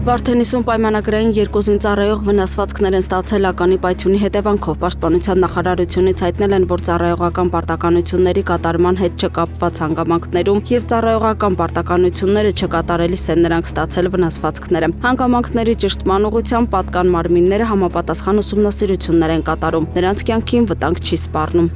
Վարդենիսում պայմանագրային երկու զինծառայող վնասվածքներ են ստացել ականի պայթյունի հետևանքով։ Պաշտպանության նախարարությունից հայտնել են, որ ծառայողական պարտականությունների կատարման հետ չկապված հանգամանքներում եւ ծառայողական պարտականությունները չկատարելիս են նրանք ստացել վնասվածքները։ Հանգամանքների ճշտման ուղղությամբ պատկան մարմինները համապատասխան ուսումնասիրություններ են կատարում։ Նրանց կյանքին վտանգ չի սպառնում։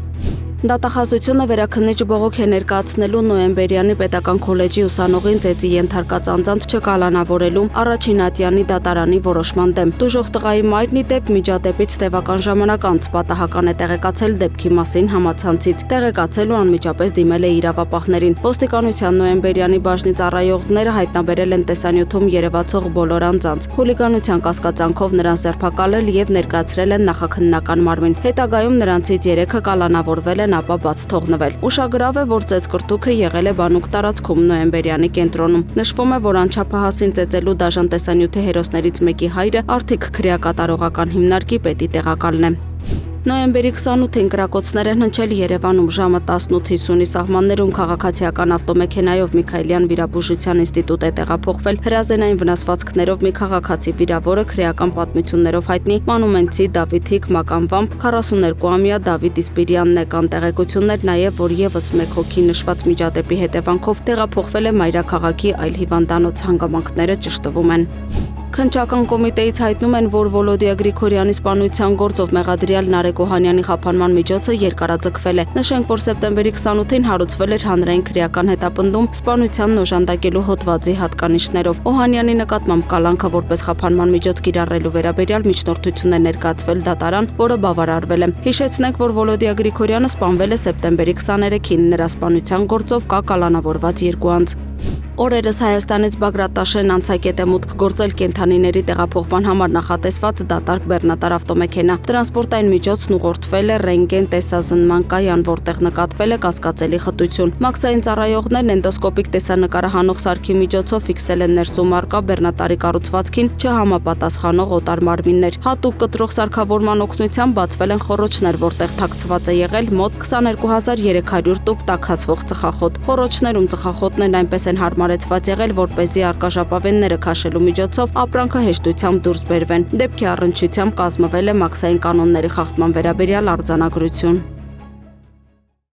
Դատախազությունը վերաքննիչ բողոք է ներկայացնելու Նոյեմբերյանի պետական քոլեջի ուսանողին ծեծի ենթարկած անձանց չկալանավորելու առաջին ատյանի դատարանի որոշման դեմ։ Տուժող տղայի մայրն ի դեպ միջադեպից տևական ժամանակ անց պատահական է տեղեկացել դեպքի մասին համացանցից, տեղեկացել ու անմիջապես դիմել է իրավապահներին։ Ոստիկանության Նոյեմբերյանի բաժնի ծառայողները հայտնաբերել են տեսանյութում երևացող բոլոր անձանց։ Խուլիգանության կասկածանքով նրան ձերբակալել եւ ներկայացրել են նախաքննական մարմին։ Հետագայում նրանցից 3-ը կալանավորվել ապա բաց թողնվել։ Ուշագրավ է, որ ծեծկրտուքը եղել է բանուկ տարածքում Նոյեմբերյանի կենտրոնում։ Նշվում է, որ անչափահասին ծեծելու դաժան տեսանյութի հերոսներից մեկի հայրը Արթիկ քրեակատարողական հիմնարկի պետի տեղակալն է։ Նոյեմբերի 28-ին կրակոցներ են հնչել Երևանում ժամը 18:50-ի սահմաններում քաղաքացիական ավտոմեքենայով Միքայելյան վիրաբուժության ինստիտուտ է տեղափոխվել հրազենային վնասվածքներով մի քաղաքացի վիրավորը քրեական պատմություններով հայտնի մանումենցի Դավիթ Հիկ մականվամբ 42-ամյա Դավիթ Իսպիրյանն է կան տեղեկություններ նաև, որ եւս մեկ հոգի նշված միջադեպի հետևանքով տեղափոխվել է մայրաքաղաքի այլ հիվանդանոց հանգամանքները ճշտվում են։ Քննչական կոմիտեից հայտնում են, որ Վոլոդիա Գրիգորյանի սպանության գործով մեղադրյալ Նարեկ Օհանյանի խափանման միջոցը երկարաձգվել է։ Նշենք, որ սեպտեմբերի 28-ին հարուցվել էր հանրային քրեական հետապնդում սպանությանն օժանդակելու հոդվածի հատկանիշներով։ Օհանյանի նկատմամբ կալանքը որպես խափանման միջոց կիրառելու վերաբերյալ միջնորդություն է ներկայացվել դատարան, որը բավարարվել է։ Հիշեցնենք, որ Վոլոդիա Գրիգորյանը սպանվել է սեպտեմբերի 23-ին։ Նրա սպանության գործով կա կալանավորված 2 անձ։ Օրերս Հայաստանից Բագրատ Տաշեն անցակետ է մուտք գործել կենդանիների տեղափոխման համար նախատեսված դատարկ բեռնատար ավտոմեքենա։ Տրանսպորտային միջոցն ուղղորդվել է ռենտգեն տեսազնման կայան, որտեղ նկատվել է կասկածելի խտություն։ Մաքսային ծառայողներն էնդոսկոպիկ տեսանկարահանող սարքի միջոցով ֆիքսել են ներսում առկա բեռնատարի կառուցվածքին չհամապատասխանող օտար մարմիններ։ Հատուկ կտրող սարքավորման օգնությամբ բացվել են խոռոչներ, որտեղ թաքցված է եղել մոտ 22300 տուփ տաքացվող ծխախոտ։ Խոռոչներում ծխախոտներն այնպես են հարմարեցված եղել, որպեսզի առկա ժապավենները քաշելու միջոցով ապրանքը հեշտությամբ դուրս բերվեն։ Դեպքի առնչությամբ կազմվել է մաքսային կանոնների խախտման վերաբերյալ արձանագրություն։